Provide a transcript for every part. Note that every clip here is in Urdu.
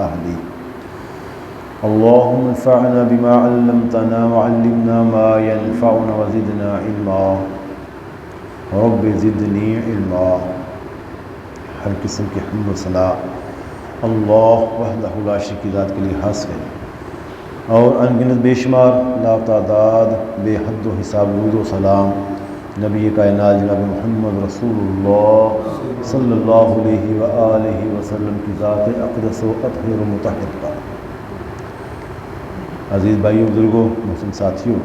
أهلي اللهم انفعنا بما علمتنا وعلمنا ما ينفعنا وزدنا علما رب زدني علما۔ ہر قسم کی حمد و ثنا اللہ وحدہ لا شریک ذات کے لیے حاصل ہے، اور انگنت بے شمار لا تعداد بے حد و حساب درود و سلام نبی کائنات جناب محمد رسول اللہ صلی اللہ علیہ وآلہ وسلم کی ذات اقدس و اطہر و مطہر پر۔ عزیز بھائیو، بزرگوں، مسلم ساتھیوں،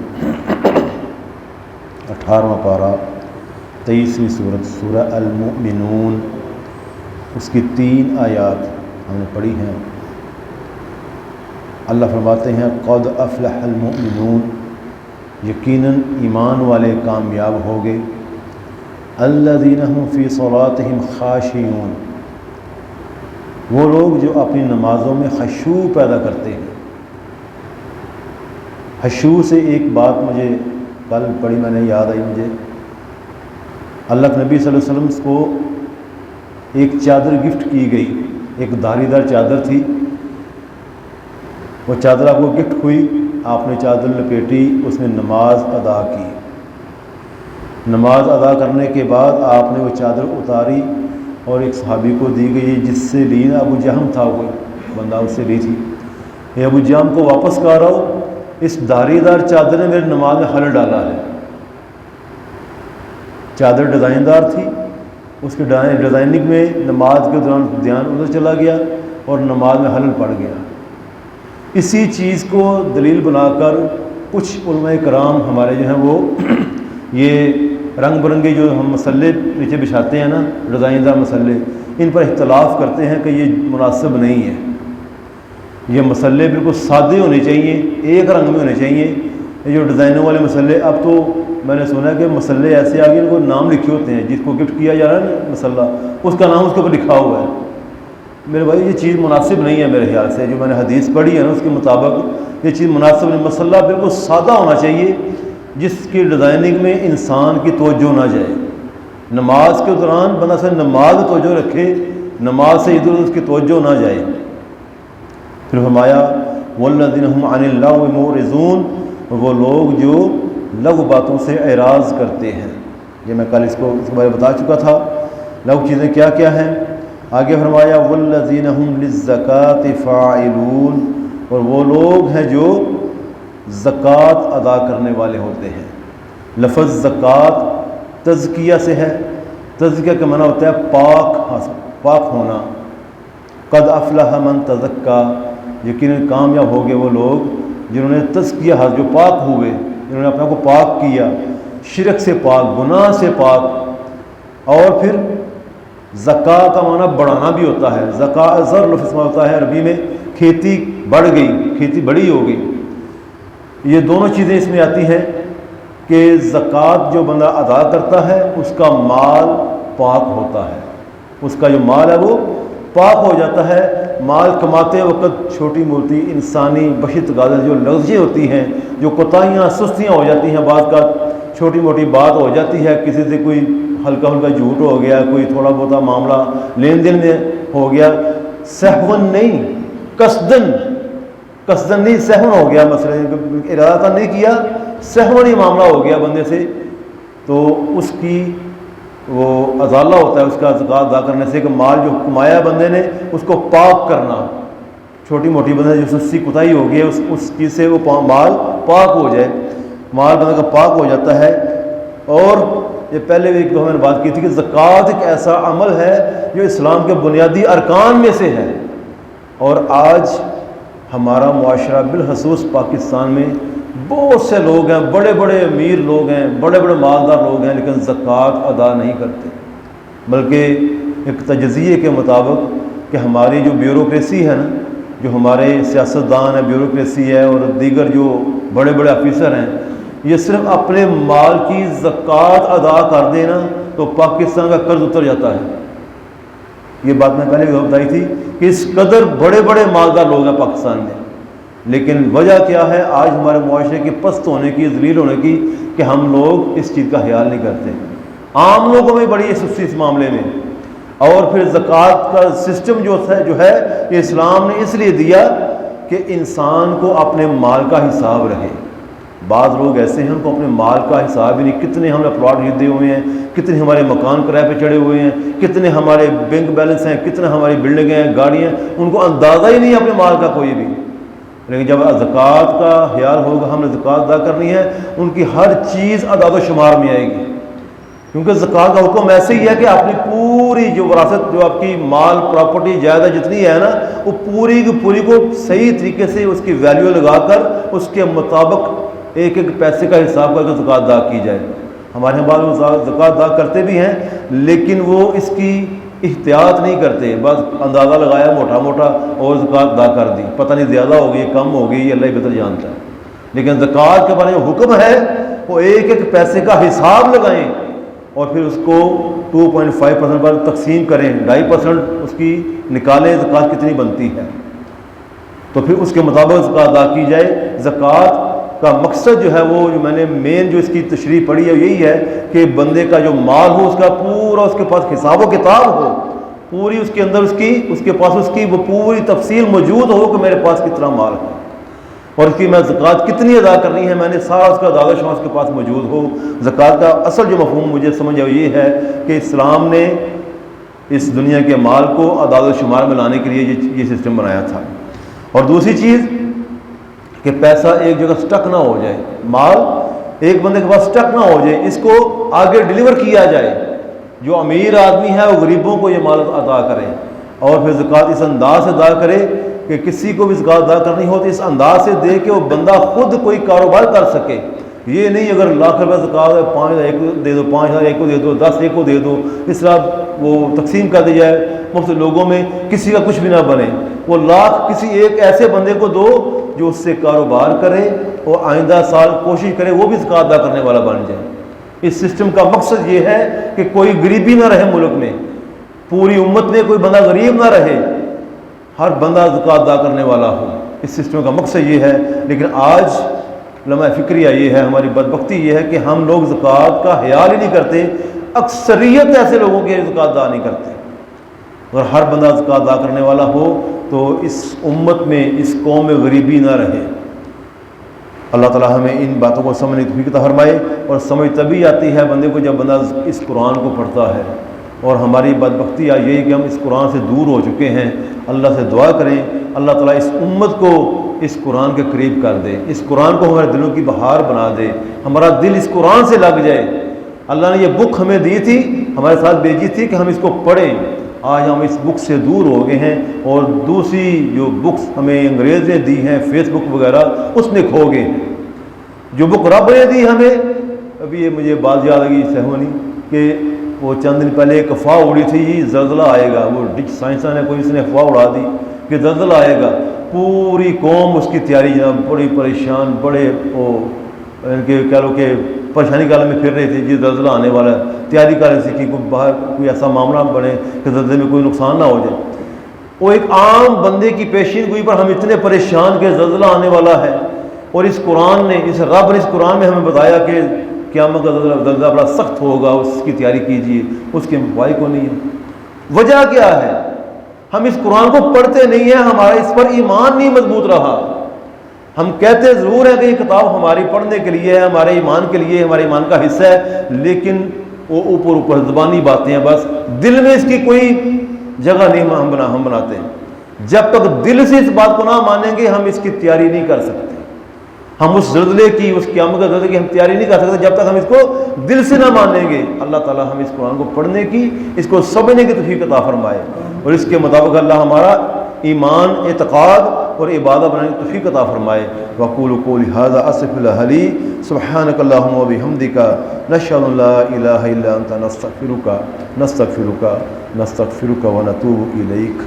18واں پارہ 23ویں سورت سورہ المؤمنون، اس کی 3 آیات ہم نے پڑھی ہیں۔ اللہ فرماتے ہیں قد افلح المؤمنون، یقیناً ایمان والے کامیاب ہو گئے، الذین هم فی صلاتہم خاشعون، وہ لوگ جو اپنی نمازوں میں خشوع پیدا کرتے ہیں۔ خشوع سے ایک بات مجھے کل پڑھی، میں نے یاد آئی مجھے، اللہ کے نبی صلی اللہ علیہ وسلم کو ایک چادر گفٹ کی گئی، ایک دھاری دار چادر تھی، وہ چادر آپ کو گفٹ ہوئی، آپ نے چادر لپیٹی، اس میں نماز ادا کی، نماز ادا کرنے کے بعد آپ نے وہ چادر اتاری اور ایک صحابی کو دی گئی، جس سے لی نا ابو جہم تھا، وہ بندہ اس سے لی تھی، یہ ابو جہم کو واپس کہا رہا ہو، اس دھاری دار چادر نے میری نماز میں خلل ڈالا ہے۔ چادر ڈیزائن دار تھی، اس کے ڈیزائننگ میں نماز کے دوران دھیان ادھر چلا گیا اور نماز میں خلل پڑ گیا۔ اسی چیز کو دلیل بنا کر کچھ علماء کرام ہمارے جو ہیں وہ یہ رنگ برنگے جو ہم مسلے نیچے بچھاتے ہیں نا، ڈیزائن دار مسلے، ان پر اختلاف کرتے ہیں کہ یہ مناسب نہیں ہے، یہ مسلے بالکل سادے ہونے چاہیے، ایک رنگ میں ہونے چاہیے۔ یہ جو ڈیزائنوں والے مسلے، اب تو میں نے سنا کہ مسلے ایسے آگے ان کو نام لکھے ہوتے ہیں، جس کو گفٹ کیا جا رہا ہے نا مسلح، اس کا نام اس کے اوپر لکھا ہوا ہے۔ میرے بھائی یہ چیز مناسب نہیں ہے، میرے خیال سے جو میں نے حدیث پڑھی ہے نا اس کے مطابق یہ چیز مناسب نہیں۔ مسلح بالکل سادہ ہونا چاہیے، جس کی ڈیزائننگ میں انسان کی توجہ نہ جائے، نماز کے دوران بندہ سے نماز توجہ رکھے، نماز سے ادھر اس کی توجہ نہ جائے۔ پھر فرمایا والذین هم عن اللغو معرضون، وہ لوگ جو لغو باتوں سے اعراض کرتے ہیں۔ یہ میں کل اس کے بارے بتا چکا تھا، لغو چیزیں کیا کیا ہیں۔ آگے فرمایا والذین هم للزکاۃ فاعلون، اور وہ لوگ ہیں جو زکوٰۃ ادا کرنے والے ہوتے ہیں۔ لفظ زکوٰۃ تزکیہ سے ہے، تزکیہ کا معنی ہوتا ہے پاک ہونا۔ قد افلح من تزکا، یقیناً کامیاب ہو گئے وہ لوگ جنہوں نے تزکیہ جو پاک ہوئے، جنہوں نے اپنے کو پاک کیا، شرک سے پاک، گناہ سے پاک۔ اور پھر زکوٰۃ کا معنی بڑھانا بھی ہوتا ہے، زکوٰۃ زر لفظ میں ہوتا ہے عربی میں، کھیتی بڑھ گئی، کھیتی بڑی ہو گئی۔ یہ دونوں چیزیں اس میں آتی ہیں کہ زکوٰۃ جو بندہ ادا کرتا ہے اس کا مال پاک ہوتا ہے، اس کا جو مال ہے وہ پاک ہو جاتا ہے۔ مال کماتے وقت چھوٹی موٹی انسانی بشت غالب جو لغزشیں ہوتی ہیں، جو کوتاہیاں سستیاں ہو جاتی ہیں، بعض کا چھوٹی موٹی بات ہو جاتی ہے، کسی سے کوئی ہلکا ہلکا جھوٹ ہو گیا، کوئی تھوڑا بہت معاملہ لین دین میں ہو گیا، سہون نہیں قصدن نہیں، سہون ہو گیا، مثلا ارادہ نہیں کیا، سہون ہی معاملہ ہو گیا بندے سے، تو اس کی وہ ازالہ ہوتا ہے اس کا زکوٰۃ ادا کرنے سے، کہ مال جو کمایا بندے نے اس کو پاک کرنا، چھوٹی موٹی بندے جو سستی کوتاہی ہو گئی اس چیز سے وہ مال پاک ہو جائے، مال بندے کا پاک ہو جاتا ہے۔ اور یہ پہلے بھی ایک دو میں نے بات کی تھی کہ زکوٰۃ ایک ایسا عمل ہے جو اسلام کے بنیادی ارکان میں سے ہے، اور آج ہمارا معاشرہ بالخصوص پاکستان میں بہت سے لوگ ہیں، بڑے بڑے امیر لوگ ہیں، بڑے بڑے مالدار لوگ ہیں، لیکن زکوٰۃ ادا نہیں کرتے، بلکہ ایک تجزیے کے مطابق کہ ہماری جو بیوروکریسی ہے نا، جو ہمارے سیاستدان ہیں، بیوروکریسی ہے اور دیگر جو بڑے بڑے آفیسر ہیں، یہ صرف اپنے مال کی زکوٰۃ ادا کر دینا تو پاکستان کا قرض اتر جاتا ہے۔ یہ بات میں پہلے بھی بتائی تھی کہ اس قدر بڑے بڑے مالدار لوگ ہیں پاکستان میں، لیکن وجہ کیا ہے آج ہمارے معاشرے کی پست ہونے کی، ذلیل ہونے کی، کہ ہم لوگ اس چیز کا خیال نہیں کرتے۔ عام لوگوں میں بڑی سستی اس معاملے میں، اور پھر زکوٰۃ کا سسٹم جو ہے یہ اسلام نے اس لیے دیا کہ انسان کو اپنے مال کا حساب رہے۔ بعض لوگ ایسے ہیں ان کو اپنے مال کا حساب ہی نہیں، کتنے ہم نے پلاٹ خریدے ہوئے ہیں، کتنے ہمارے مکان کرائے پہ چڑھے ہوئے ہیں، کتنے ہمارے بینک بیلنس ہیں، کتنے ہماری بلڈنگیں ہیں، گاڑیاں، ان کو اندازہ ہی نہیں اپنے مال کا کوئی بھی۔ لیکن جب زکوٰۃ کا خیال ہوگا ہم نے زکوٰۃ ادا کرنی ہے، ان کی ہر چیز اعداد و شمار میں آئے گی، کیونکہ زکوٰۃ کا حکم ایسے ہی ہے کہ اپنی پوری جو وراثت، جو آپ کی مال پراپرٹی جائیداد جتنی ہے نا، وہ پوری کی پوری کو صحیح طریقے سے اس کی ویلیو لگا کر اس کے مطابق ایک ایک پیسے کا حساب کر کے زکوٰۃ ادا کی جائے۔ ہمارے یہاں بعض زکوٰۃ ادا کرتے بھی ہیں لیکن وہ اس کی احتیاط نہیں کرتے، بس اندازہ لگایا موٹا موٹا اور زکوٰۃ ادا کر دی، پتہ نہیں زیادہ ہوگی کم ہوگی، یہ اللہ ہی بہتر جانتا ہے۔ لیکن زکوٰۃ کے بارے میں حکم ہے وہ ایک ایک پیسے کا حساب لگائیں اور پھر اس کو 2.5% پر تقسیم کریں، 2.5% اس کی نکالیں زکوٰۃ کتنی بنتی ہے، تو پھر اس کے مطابق زکوٰۃ ادا کی جائے۔ زکوٰۃ کا مقصد جو ہے وہ جو میں نے مین جو اس کی تشریح پڑھی ہے یہی ہے کہ بندے کا جو مال ہو اس کا پورا اس کے پاس حساب و کتاب ہو، پوری اس کے اندر اس کے پاس اس کی وہ پوری تفصیل موجود ہو کہ میرے پاس کتنا مال ہے اور اس کی میں زکوٰۃ کتنی ادا کرنی ہے، میں نے سارا اس کا اندازہ شمار اس کے پاس موجود ہو۔ زکوٰۃ کا اصل جو مفہوم مجھے سمجھ آیا یہ ہے کہ اسلام نے اس دنیا کے مال کو اعداد و شمار میں لانے کے لیے یہ سسٹم بنایا تھا۔ اور دوسری چیز کہ پیسہ ایک جگہ سٹک نہ ہو جائے، مال ایک بندے کے پاس سٹک نہ ہو جائے، اس کو آگے ڈیلیور کیا جائے، جو امیر آدمی ہے وہ غریبوں کو یہ مال ادا کرے اور پھر زکوٰۃ اس انداز سے ادا کرے کہ کسی کو بھی زکوٰۃ ادا کرنی ہو تو اس انداز سے دے کہ وہ بندہ خود کوئی کاروبار کر سکے۔ یہ نہیں اگر لاکھ روپے زکوٰۃ ہے 5,000 ایک کو دے دو، 5,000 ایک کو دے دو، 10 ایک کو دے دو، اس طرح وہ تقسیم کر دی جائے مفت لوگوں میں، کسی کا کچھ بھی نہ بنے۔ وہ لاکھ کسی ایک ایسے بندے کو دو جو اس سے کاروبار کرے اور آئندہ سال کوشش کرے وہ بھی زکوٰۃ ادا کرنے والا بن جائے۔ اس سسٹم کا مقصد یہ ہے کہ کوئی غریبی نہ رہے ملک میں، پوری امت میں کوئی بندہ غریب نہ رہے، ہر بندہ زکوٰۃ ادا کرنے والا ہو۔ اس سسٹم کا مقصد یہ ہے، لیکن آج لمحہ فکریہ یہ ہے، ہماری بدبختی یہ ہے کہ ہم لوگ زکوٰۃ کا خیال ہی نہیں کرتے، اکثریت ایسے لوگوں کی زکوٰۃ ادا نہیں کرتے۔ اگر ہر بندہ زکوٰۃ ادا کرنے والا ہو تو اس امت میں اس قوم میں غریبی نہ رہے۔ اللہ تعالیٰ ہمیں ان باتوں کو سمجھنے کی توفیق عطا فرمائے، اور سمجھ تبھی آتی ہے بندے کو جب بندہ اس قرآن کو پڑھتا ہے۔ اور ہماری بدبختی آج یہی کہ ہم اس قرآن سے دور ہو چکے ہیں۔ اللہ سے دعا کریں اللہ تعالیٰ اس امت کو اس قرآن کے قریب کر دے، اس قرآن کو ہمارے دلوں کی بہار بنا دے، ہمارا دل اس قرآن سے لگ جائے۔ اللہ نے یہ بک ہمیں دی تھی، ہمارے ساتھ بھیجی تھی کہ ہم اس کو پڑھیں، آج ہم اس بک سے دور ہو گئے ہیں اور دوسری جو بکس ہمیں انگریز نے دی ہیں، فیس بک وغیرہ، اس میں کھو گئے۔ جو بک رب نے دی ہمیں، ابھی یہ مجھے بات یاد آئی سہونی کہ وہ چند دن پہلے ایک افواہ اڑی تھی یہ زلزلہ آئے گا، وہ سائنسدان نے کوئی اس نے افواہ اڑا دی کہ زلزلہ آئے گا، پوری قوم اس کی تیاری جناب بڑی پریشان، بڑے وہ ان کے کہہ لو کہ پریشانی کے عالم میں پھر رہے تھے، جی زلزلہ آنے والا ہے، تیاری کر رہے تھے کہ کوئی باہر کوئی ایسا معاملہ بنے کہ زلزلے میں کوئی نقصان نہ ہو جائے۔ وہ ایک عام بندے کی پیشین گوئی پر ہم اتنے پریشان کہ زلزلہ آنے والا ہے، اور اس قرآن نے، اس رب نے اس قرآن میں ہمیں بتایا کہ قیامت کا زلزلہ بڑا سخت ہوگا، اس کی تیاری کیجیے، اس کے مفاہیم کو نہیں ہے۔ وجہ کیا ہے؟ ہم اس قرآن کو پڑھتے نہیں ہیں، ہمارا اس پر ایمان نہیں مضبوط رہا۔ ہم کہتے ضرور ہیں کہ یہ کتاب ہماری پڑھنے کے لیے ہے، ہمارے ایمان کے لیے، ہمارے ایمان کا حصہ ہے، لیکن وہ اوپر زبانی باتیں ہیں، بس دل میں اس کی کوئی جگہ نہیں ہم بناتے ہیں۔ جب تک دل سے اس بات کو نہ مانیں گے ہم اس کی تیاری نہیں کر سکتے، ہم اس زلزلے کی، اس قیامت کے زلزلے کی ہم تیاری نہیں کر سکتے جب تک ہم اس کو دل سے نہ مانیں گے۔ اللہ تعالیٰ ہم اس قرآن کو پڑھنے کی، اس کو سمجھنے کی توفیق عطا فرمائے، اور اس کے مطابق اللہ ہمارا ایمان، اعتقاد اور عبادت بنانے کی توفیق عطا فرمائے۔ وَأَقُولُ قَوْلِي هَذَا أَسْتَغْفِرُ اللَّهَ لِي سُبْحَانَكَ اللَّهُمَّ وَبِحَمْدِكَ نَشْهَدُ أَن لَّا إِلَٰهَ إِلَّا أَنتَ نَسْتَغْفِرُكَ وَنَتُوبُ إِلَيْكَ۔